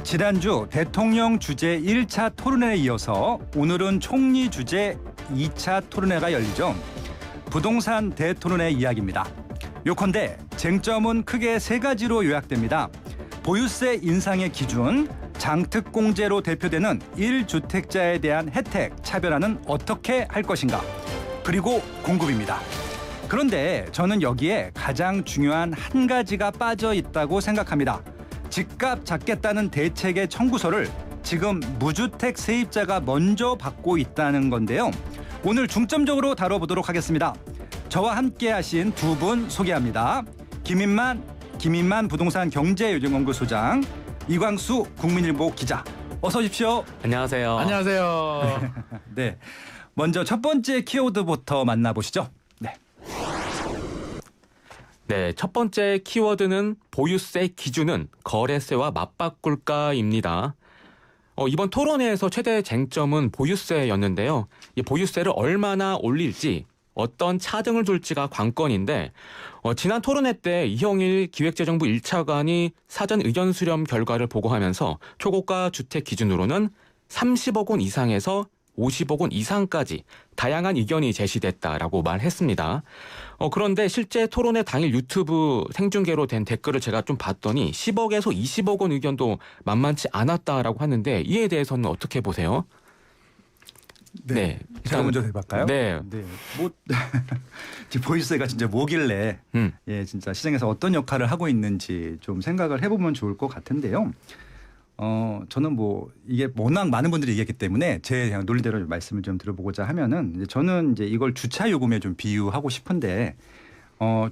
지난주 대통령 주재 1차 토론회에 이어서 오늘은 총리 주재 2차 토론회가 열리죠. 부동산 대토론회 이야기입니다. 요컨대 쟁점은 크게 세 가지로 요약됩니다. 보유세 인상의 기준, 장특공제로 대표되는 1주택자에 대한 혜택, 차별화는 어떻게 할 것인가, 그리고 공급입니다. 그런데 저는 여기에 가장 중요한 한 가지가 빠져 있다고 생각합니다. 집값 잡겠다는 대책의 청구서를 지금 무주택 세입자가 먼저 받고 있다는 건데요. 오늘 중점적으로 다뤄보도록 하겠습니다. 저와 함께 하신 두 분 소개합니다. 김인만 부동산 경제요즘연구소장, 이광수 국민일보 기자. 어서 오십시오. 안녕하세요. 안녕하세요. 네, 먼저 첫 번째 키워드부터 만나보시죠. 네, 첫 번째 키워드는 보유세 기준은 거래세와 맞바꿀까입니다. 이번 토론회에서 최대 쟁점은 보유세였는데요. 이 보유세를 얼마나 올릴지, 어떤 차등을 둘지가 관건인데, 지난 토론회 때 이형일 기획재정부 1차관이 사전 의견 수렴 결과를 보고하면서 초고가 주택 기준으로는 30억 원 이상에서 50억 원 이상까지 다양한 의견이 제시됐다라고 말했습니다. 그런데 실제 토론회 당일 유튜브 생중계로 된 댓글을 제가 좀 봤더니 10억에서 20억 원 의견도 만만치 않았다라고 하는데, 이에 대해서는 어떻게 보세요? 네, 제가 먼저 해볼까요? 네. 뭐 지금 보유세가 진짜 뭐길래 진짜 시장에서 어떤 역할을 하고 있는지 좀 생각을 해보면 좋을 것 같은데요. 저는 뭐 이게 워낙 많은 분들이 얘기했기 때문에 제 그냥 논리대로 말씀을 좀 들어보고자 하면은, 이제 저는 이제 이걸 주차 요금에 좀 비유하고 싶은데,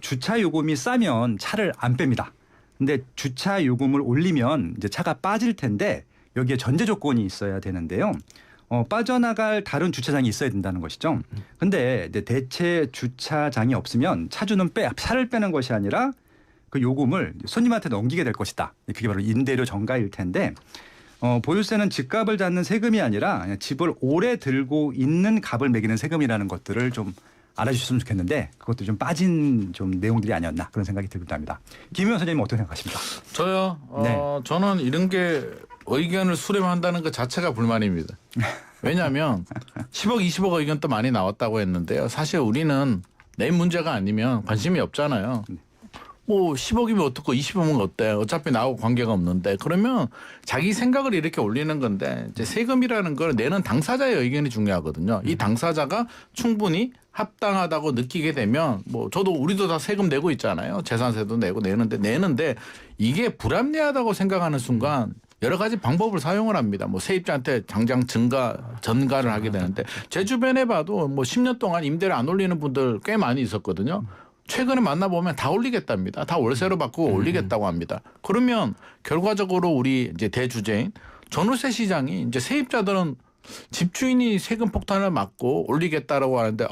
주차 요금이 싸면 차를 안 뺍니다. 근데 주차 요금을 올리면 이제 차가 빠질 텐데 여기에 전제 조건이 있어야 되는데요. 빠져나갈 다른 주차장이 있어야 된다는 것이죠. 근데 이제 대체 주차장이 없으면 차를 빼는 것이 아니라 그 요금을 손님한테 넘기게 될 것이다. 그게 바로 임대료 정가일 텐데, 보유세는 집값을 잡는 세금이 아니라 그냥 집을 오래 들고 있는 값을 매기는 세금이라는 것들을 좀 알아주셨으면 좋겠는데, 그것도 좀 빠진 좀 내용들이 아니었나, 그런 생각이 들기도 합니다. 김의원 선생님은 어떻게 생각하십니까? 저요? 네. 저는 이런 게 의견을 수렴한다는 것 자체가 불만입니다. 왜냐하면 10억, 20억 의견 또 많이 나왔다고 했는데요. 사실 우리는 내 문제가 아니면 관심이 없잖아요. 뭐 10억이면 어떻고 20억이면 어때? 어차피 나하고 관계가 없는데. 그러면 자기 생각을 이렇게 올리는 건데, 이제 세금이라는 걸 내는 당사자의 의견이 중요하거든요. 이 당사자가 충분히 합당하다고 느끼게 되면, 뭐 우리도 다 세금 내고 있잖아요. 재산세도 내고 내는데 이게 불합리하다고 생각하는 순간 여러 가지 방법을 사용을 합니다. 뭐 세입자한테 당장 전가를 하게 되는데, 제 주변에 봐도 뭐 10년 동안 임대를 안 올리는 분들 꽤 많이 있었거든요. 최근에 만나보면 다 올리겠답니다. 다 월세로 바꾸고 올리겠다고 합니다. 그러면 결과적으로 우리 이제 대주제인 전월세 시장이, 이제 세입자들은 집주인이 세금 폭탄을 맞고 올리겠다라고 하는데,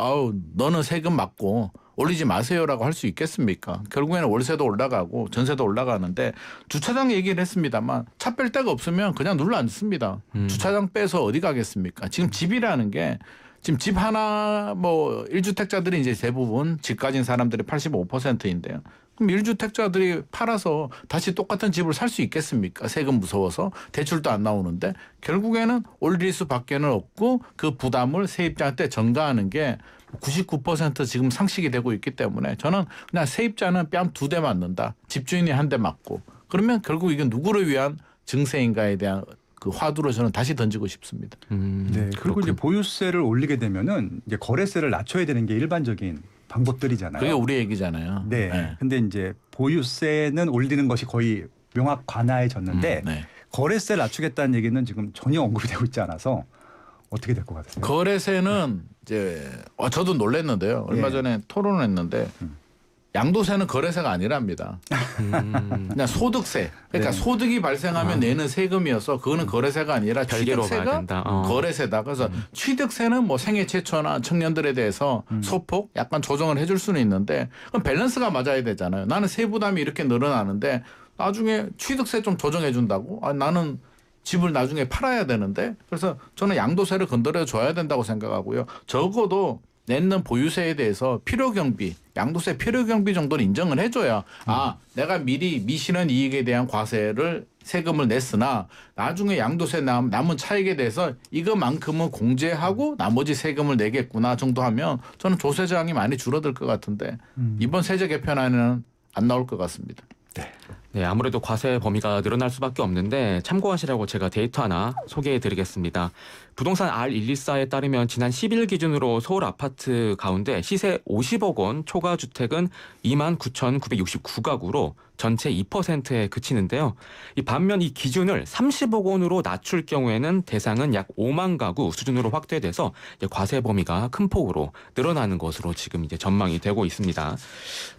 너는 세금 맞고 올리지 마세요라고 할 수 있겠습니까? 결국에는 월세도 올라가고 전세도 올라가는데, 주차장 얘기를 했습니다만 차 뺄 데가 없으면 그냥 눌러 앉습니다. 주차장 빼서 어디 가겠습니까? 지금 집이라는 게, 지금 집 하나, 뭐 1주택자들이 이제 대부분 집 가진 사람들이 85%인데요. 그럼 1주택자들이 팔아서 다시 똑같은 집을 살 수 있겠습니까? 세금 무서워서 대출도 안 나오는데, 결국에는 올릴 수밖에는 없고 그 부담을 세입자한테 전가하는 게 99% 지금 상식이 되고 있기 때문에, 저는 그냥 세입자는 뺨 2대 맞는다. 집주인이 한 대 맞고. 그러면 결국 이건 누구를 위한 증세인가에 대한 그 화두로 저는 다시 던지고 싶습니다. 네. 그리고 이제 보유세를 올리게 되면은 이제 거래세를 낮춰야 되는 게 일반적인 방법들이잖아요. 그게 우리 얘기잖아요. 네. 네. 근데 이제 보유세는 올리는 것이 거의 명확 관화해졌는데, 거래세를 낮추겠다는 얘기는 지금 전혀 언급이 되고 있지 않아서 어떻게 될 것 같으세요? 거래세는 이제 저도 놀랐는데요. 얼마 전에 토론을 했는데, 양도세는 거래세가 아니랍니다. 그냥 소득세. 그러니까 네. 소득이 발생하면 내는 세금이어서 그거는 거래세가 아니라 별개로 봐야 취득세가 된다. 거래세다. 그래서 취득세는 뭐 생애 최초나 청년들에 대해서 소폭 약간 조정을 해줄 수는 있는데, 그럼 밸런스가 맞아야 되잖아요. 나는 세부담이 이렇게 늘어나는데 나중에 취득세 좀 조정해 준다고? 나는 집을 나중에 팔아야 되는데. 그래서 저는 양도세를 건드려 줘야 된다고 생각하고요. 적어도 내는 보유세에 대해서 필요경비, 양도세 필요경비 정도는 인정을 해줘야, 내가 미리 미실현 이익에 대한 과세를 세금을 냈으나 나중에 양도세 남은 차익에 대해서 이거만큼은 공제하고 나머지 세금을 내겠구나 정도 하면 저는 조세 저항이 많이 줄어들 것 같은데 이번 세제 개편안에는 안 나올 것 같습니다. 네, 아무래도 과세 범위가 늘어날 수밖에 없는데 참고하시라고 제가 데이터 하나 소개해드리겠습니다. 부동산 R124에 따르면 지난 10일 기준으로 서울 아파트 가운데 시세 50억 원 초과 주택은 29,969가구로 전체 2%에 그치는데요. 이 반면 이 기준을 30억 원으로 낮출 경우에는 대상은 약 5만 가구 수준으로 확대돼서 이제 과세 범위가 큰 폭으로 늘어나는 것으로 지금 이제 전망이 되고 있습니다.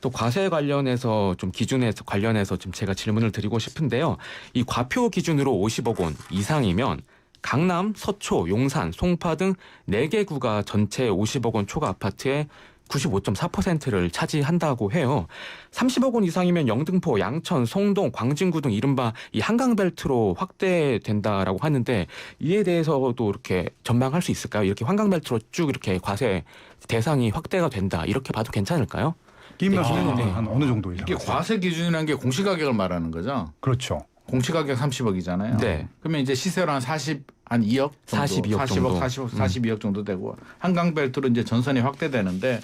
또 과세 관련해서 좀 기준에 관련해서 좀 제가 질문을 드리고 싶은데요. 이 과표 기준으로 50억 원 이상이면 강남, 서초, 용산, 송파 등 4개 구가 전체 50억 원 초과 아파트의 95.4%를 차지한다고 해요. 30억 원 이상이면 영등포, 양천, 송동, 광진구 등 이른바 이 한강벨트로 확대된다라고 하는데 이에 대해서도 이렇게 전망할 수 있을까요? 이렇게 한강벨트로 쭉 이렇게 과세 대상이 확대가 된다. 이렇게 봐도 괜찮을까요? 김 교수님 네. 한 어느 정도 이상? 이게 과세 기준이라는 게 공시가격을 말하는 거죠. 그렇죠. 공시가격 30억이잖아요. 네. 그러면 이제 시세로 한 2억 정도, 42억 정도. 42억 정도 되고 한강벨트로 이제 전선이 확대되는데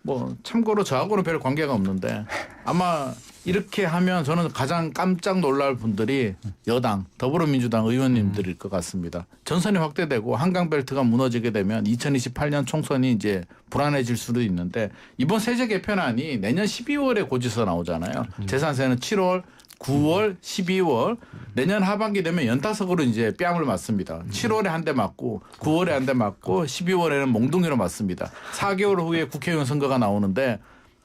뭐 참고로 저하고는 별 관계가 없는데 아마 이렇게 하면 저는 가장 깜짝 놀랄 분들이 여당 더불어민주당 의원님들일 것 같습니다. 전선이 확대되고 한강벨트가 무너지게 되면 2028년 총선이 이제 불안해질 수도 있는데 이번 세제 개편안이 내년 12월에 고지서 나오잖아요. 재산세는 7월 9월, 12월 내년 하반기 되면 연타석으로 이제 뺨을 맞습니다. 7월에 한 대 맞고 9월에 한 대 맞고 12월에는 몽둥이로 맞습니다. 4개월 후에 국회의원 선거가 나오는데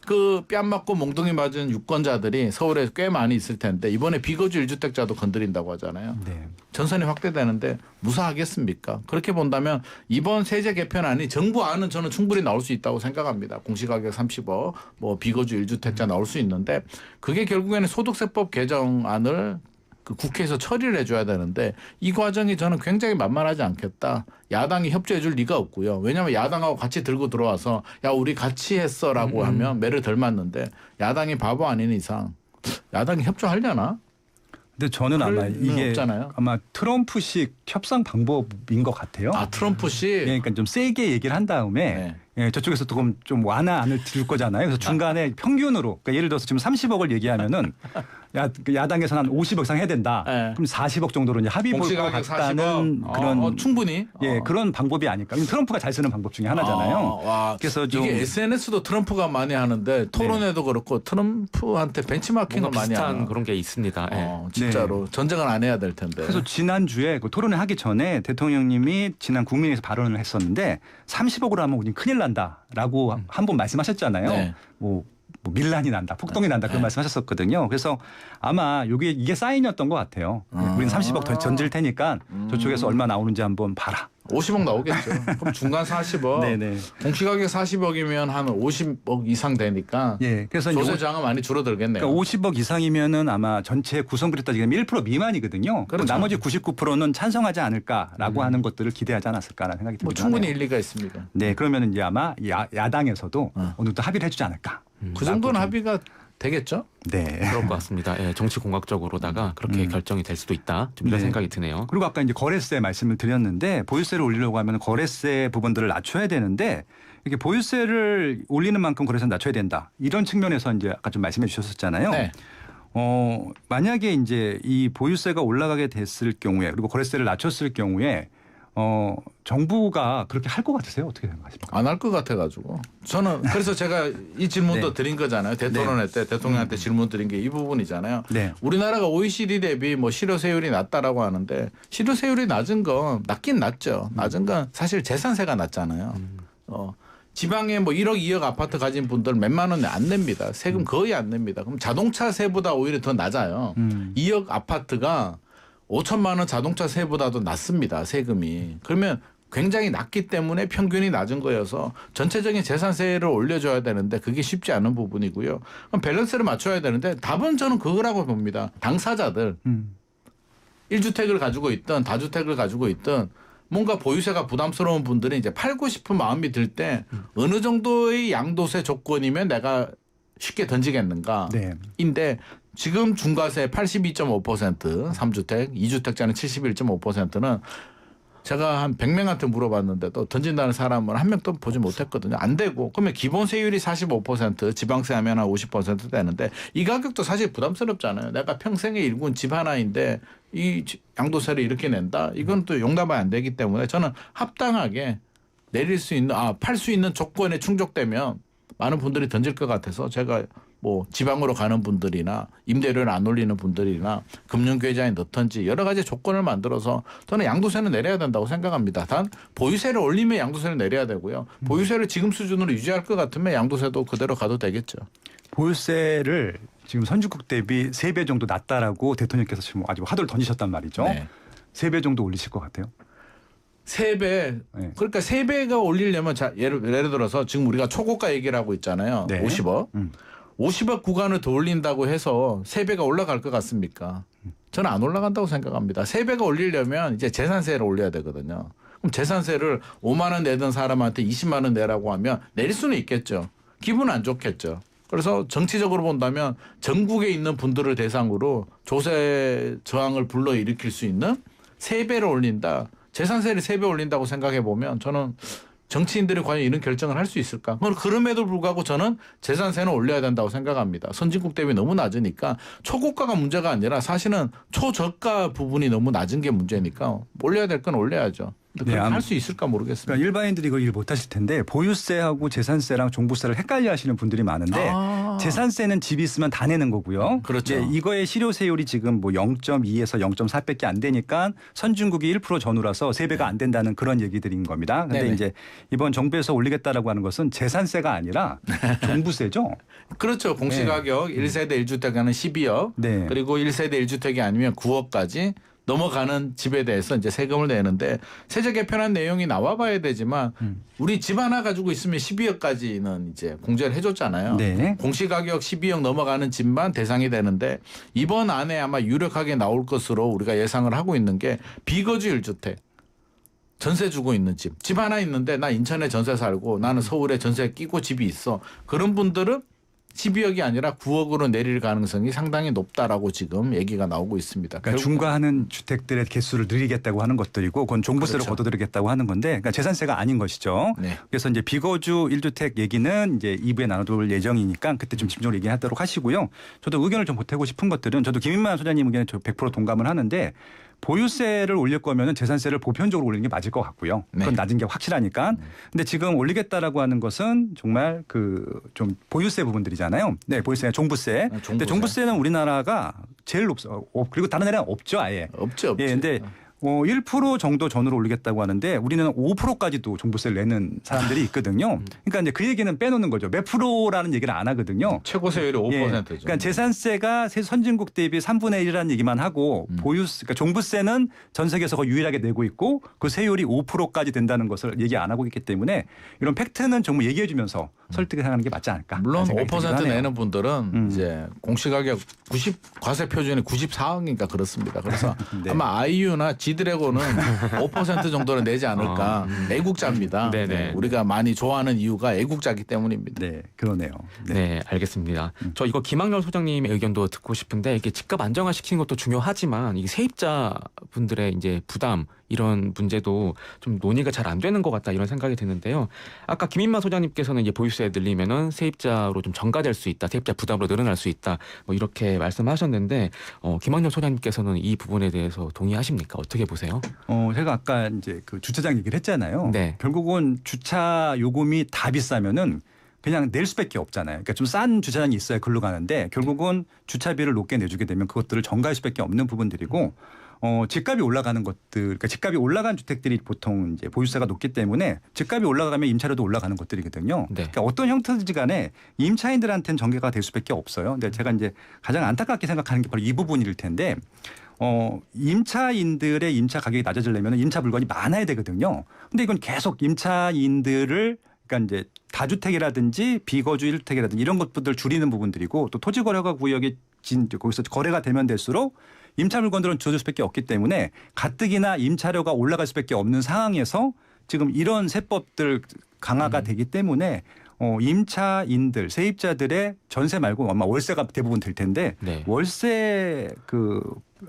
그 뺨 맞고 몽둥이 맞은 유권자들이 서울에 꽤 많이 있을 텐데 이번에 비거주 1주택자도 건드린다고 하잖아요. 네. 전선이 확대되는데 무사하겠습니까? 그렇게 본다면 이번 세제 개편안이 정부 안은 저는 충분히 나올 수 있다고 생각합니다. 공시가격 30억, 뭐 비거주 1주택자 나올 수 있는데 그게 결국에는 소득세법 개정안을 그 국회에서 처리를 해줘야 되는데 이 과정이 저는 굉장히 만만하지 않겠다. 야당이 협조해 줄 리가 없고요. 왜냐하면 야당하고 같이 들고 들어와서 야 우리 같이 했어라고 하면 매를 덜 맞는데 야당이 바보 아닌 이상 야당이 협조하려나? 근데 저는 아마 이게 없잖아요. 아마 트럼프식 협상 방법인 것 같아요. 아 트럼프씨. 예, 그러니까 좀 세게 얘기를 한 다음에 네. 예, 저쪽에서 좀 완화안을 줄 거잖아요. 그래서 중간에 평균으로 그러니까 예를 들어서 지금 30억을 얘기하면은 야당에서는 한 50억 이상 해야 된다. 네. 그럼 40억 정도로 이제 합의 볼 것 공시가격 같다는 40억. 그런 충분히 예 그런 방법이 아닐까. 트럼프가 잘 쓰는 방법 중에 하나잖아요. 와, 그래서 좀 이게 SNS도 트럼프가 많이 하는데 토론회도 그렇고 트럼프한테 벤치마킹을 뭔가 많이 비슷한 하는 그런 게 있습니다. 예. 진짜로 전쟁을 안 해야 될 텐데. 그래서 지난주에 그 토론회 하기 전에 대통령님이 지난 국민회의에서 발언을 했었는데 30억으로 하면 우린 큰일 난다라고 한 번 말씀하셨잖아요. 네. 뭐 밀란이 난다, 폭동이 난다 그런 말씀하셨었거든요. 그래서 아마 이게 사인이었던 것 같아요. 우리는 30억 더 던질 테니까 저쪽에서 얼마 나오는지 한번 봐라. 50억 나오겠죠. 그럼 중간 40억. 네네. 공시가격 40억이면 한 50억 이상 되니까 예, 그래서 조세 저항은 많이 줄어들겠네요. 그러니까 50억 이상이면은 아마 전체 구성비를 따지면 1% 미만이거든요. 그렇죠. 나머지 99%는 찬성하지 않을까라고 하는 것들을 기대하지 않았을까라는 생각이 듭니다. 뭐 충분히 일리가 있습니다. 네, 그러면 이제 아마 야당에서도 어느 정도 합의를 해주지 않을까. 그 정도는 합의가 되겠죠? 네. 그럴 것 같습니다. 예, 정치 공학적으로다가 그렇게 결정이 될 수도 있다. 좀 이런 네. 생각이 드네요. 그리고 아까 이제 거래세 말씀을 드렸는데 보유세를 올리려고 하면 거래세 부분들을 낮춰야 되는데 이렇게 보유세를 올리는 만큼 거래세는 낮춰야 된다. 이런 측면에서 이제 아까 좀 말씀해 주셨었잖아요. 네. 만약에 이제 이 보유세가 올라가게 됐을 경우에 그리고 거래세를 낮췄을 경우에 정부가 그렇게 할 것 같으세요? 어떻게 생각하십니까? 안 할 것 같아가지고 저는 그래서 제가 이 질문도 네. 드린 거잖아요. 대토론회 때 대통령한테 질문 드린 게 이 부분이잖아요. 네. 우리나라가 OECD 대비 뭐 실효세율이 낮다라고 하는데 실효세율이 낮은 건 낮긴 낮죠. 낮은 건 사실 재산세가 낮잖아요. 지방에 뭐 1억 2억 아파트 가진 분들 몇만 원 안 냅니다. 세금 거의 안 냅니다. 그럼 자동차세보다 오히려 더 낮아요. 2억 아파트가 5천만 원 자동차 세보다도 낮습니다. 세금이. 그러면 굉장히 낮기 때문에 평균이 낮은 거여서 전체적인 재산세를 올려줘야 되는데 그게 쉽지 않은 부분이고요. 그럼 밸런스를 맞춰야 되는데 답은 저는 그거라고 봅니다. 당사자들 1주택을 가지고 있든 다주택을 가지고 있든 뭔가 보유세가 부담스러운 분들은 이제 팔고 싶은 마음이 들 때 어느 정도의 양도세 조건이면 내가 쉽게 던지겠는가. 네. 인데 지금 중과세 82.5%, 3주택, 2주택자는 71.5%는 제가 한 100명한테 물어봤는데도 던진다는 사람은 한 명도 보지 못했거든요. 안 되고. 그러면 기본 세율이 45%, 지방세 하면 한 50% 되는데 이 가격도 사실 부담스럽잖아요. 내가 평생에 일군 집 하나인데 이 양도세를 이렇게 낸다? 이건 또 용납이 안 되기 때문에 저는 합당하게 내릴 수 있는, 팔 수 있는 조건에 충족되면 많은 분들이 던질 것 같아서 제가 뭐 지방으로 가는 분들이나 임대료를 안 올리는 분들이나 금융계좌에 넣던지 여러 가지 조건을 만들어서 저는 양도세는 내려야 된다고 생각합니다. 단 보유세를 올리면 양도세를 내려야 되고요. 보유세를 지금 수준으로 유지할 것 같으면 양도세도 그대로 가도 되겠죠. 보유세를 지금 선진국 대비 3배 정도 낮다라고 대통령께서 지금 아주 화두를 던지셨단 말이죠. 네. 3배 정도 올리실 것 같아요. 3배. 네. 그러니까 3배가 올리려면 자, 예를 들어서 지금 우리가 초고가 얘기를 하고 있잖아요. 네. 50억. 50억 구간을 더 올린다고 해서 3배가 올라갈 것 같습니까? 저는 안 올라간다고 생각합니다. 3배가 올리려면 이제 재산세를 올려야 되거든요. 그럼 재산세를 5만 원 내던 사람한테 20만 원 내라고 하면 내릴 수는 있겠죠. 기분 안 좋겠죠. 그래서 정치적으로 본다면 전국에 있는 분들을 대상으로 조세 저항을 불러일으킬 수 있는 3배를 올린다. 재산세를 3배 올린다고 생각해 보면 저는 정치인들이 과연 이런 결정을 할 수 있을까? 그럼에도 불구하고 저는 재산세는 올려야 된다고 생각합니다. 선진국 대비 너무 낮으니까 초고가가 문제가 아니라 사실은 초저가 부분이 너무 낮은 게 문제니까 올려야 될 건 올려야죠. 네, 할 수 있을까 모르겠습니다. 그러니까 일반인들이 이걸 일 못하실 텐데 보유세하고 재산세랑 종부세를 헷갈려 하시는 분들이 많은데 재산세는 집이 있으면 다 내는 거고요. 그렇죠. 예, 이거의 실효세율이 지금 뭐 0.2에서 0.4밖에 안 되니까 선진국이 1% 전후라서 3배가 안 된다는 그런 얘기들인 겁니다. 그런데 네네. 이제 이번 정부에서 올리겠다라고 하는 것은 재산세가 아니라 종부세죠. 그렇죠. 공시가격 1세대 1주택에는 12억 네. 그리고 1세대 1주택이 아니면 9억까지 넘어가는 집에 대해서 이제 세금을 내는데 세제 개편한 내용이 나와봐야 되지만 우리 집 하나 가지고 있으면 12억까지는 이제 공제를 해줬잖아요. 네. 공시가격 12억 넘어가는 집만 대상이 되는데 이번 안에 아마 유력하게 나올 것으로 우리가 예상을 하고 있는 게 비거주 1주택. 전세 주고 있는 집. 집 하나 있는데 나 인천에 전세 살고 나는 서울에 전세 끼고 집이 있어. 그런 분들은 12억이 아니라 9억으로 내릴 가능성이 상당히 높다라고 지금 얘기가 나오고 있습니다. 그러니까 중과하는 주택들의 개수를 늘리겠다고 하는 것들이고 그건 종부세로 그렇죠. 걷어들이겠다고 하는 건데 그러니까 재산세가 아닌 것이죠. 네. 그래서 이제 비거주 1주택 얘기는 이제 2부에 나눠둘 예정이니까 그때 좀 집중적으로 얘기하도록 하시고요. 저도 의견을 좀 보태고 싶은 것들은 저도 김인만 소장님 의견에 100% 동감을 하는데 보유세를 올릴 거면은 재산세를 보편적으로 올리는 게 맞을 것 같고요. 그건 네. 낮은 게 확실하니까. 근데 지금 올리겠다라고 하는 것은 정말 그 좀 보유세 부분들이잖아요. 네, 보유세, 종부세. 근데 종부세는 우리나라가 제일 높죠. 그리고 다른 나라는 없죠, 아예. 없죠. 예, 근데 1% 정도 전후로 올리겠다고 하는데 우리는 5%까지도 종부세를 내는 사람들이 있거든요. 그러니까 이제 그 얘기는 빼놓는 거죠. 몇 프로라는 얘기를 안 하거든요. 최고 세율이 5%죠. 예, 그러니까 재산세가 선진국 대비 3분의 1이라는 얘기만 하고 그러니까 종부세는 전 세계에서 거의 유일하게 내고 있고 그 세율이 5%까지 된다는 것을 얘기 안 하고 있기 때문에 이런 팩트는 정말 얘기해 주면서 설득하는 게 맞지 않을까. 물론 생각이 들기도 5% 하네요. 내는 분들은 이제 공시가격 과세 표준이 94억이니까 그렇습니다. 그래서 네. 아마 아이유나 지드래곤은 5% 정도는 내지 않을까. 애국자입니다. 네네. 네, 우리가 많이 좋아하는 이유가 애국자기 때문입니다. 네, 그러네요. 네, 알겠습니다. 저 이거 김학렬 소장님의 의견도 듣고 싶은데 이게 집값 안정화시키는 것도 중요하지만 이 세입자 분들의 이제 부담 이런 문제도 좀 논의가 잘 안 되는 것 같다 이런 생각이 드는데요. 아까 김인만 소장님께서는 이제 보유세 늘리면은 세입자로 좀 전가될 수 있다, 세입자 부담으로 늘어날 수 있다, 뭐 이렇게 말씀하셨는데 김학렬 소장님께서는 이 부분에 대해서 동의하십니까? 어떻게 보세요? 제가 아까 이제 그 주차장 얘기를 했잖아요. 네. 결국은 주차 요금이 다 비싸면은 그냥 낼 수밖에 없잖아요. 그러니까 좀 싼 주차장이 있어야 글로 가는데 결국은 주차비를 높게 내주게 되면 그것들을 전가할 수밖에 없는 부분들이고 집값이 올라가는 것들, 그러니까 집값이 올라간 주택들이 보통 이제 보유세가 높기 때문에 집값이 올라가면 임차료도 올라가는 것들이거든요. 네. 그러니까 어떤 형태든지 간에 임차인들한테는 전개가 될 수밖에 없어요. 근데 제가 이제 가장 안타깝게 생각하는 게 바로 이 부분일 텐데 임차인들의 임차 가격이 낮아지려면 임차 물건이 많아야 되거든요. 근데 이건 계속 임차인들을 그러니까 이제 다주택이라든지 비거주 1주택이라든지 이런 것들을 줄이는 부분들이고 또 토지거래가 구역이 거기서 거래가 되면 될수록 임차 물건들은 줄어들 수밖에 없기 때문에 가뜩이나 임차료가 올라갈 수밖에 없는 상황에서 지금 이런 세법들 강화가 되기 때문에 임차인들, 세입자들의 전세 말고 아마 월세가 대부분 될 텐데 네. 월세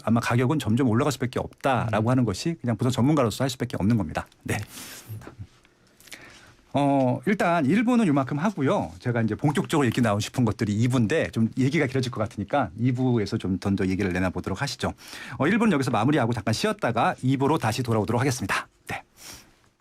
아마 가격은 점점 올라갈 수밖에 없다라고 하는 것이 그냥 부산 전문가로서 할 수밖에 없는 겁니다. 네. 일단 1부는 이만큼 하고요. 제가 이제 본격적으로 얘기 나오고 싶은 것들이 2부인데 좀 얘기가 길어질 것 같으니까 2부에서 좀 더 얘기를 내놔보도록 하시죠. 1부는 여기서 마무리하고 잠깐 쉬었다가 2부로 다시 돌아오도록 하겠습니다.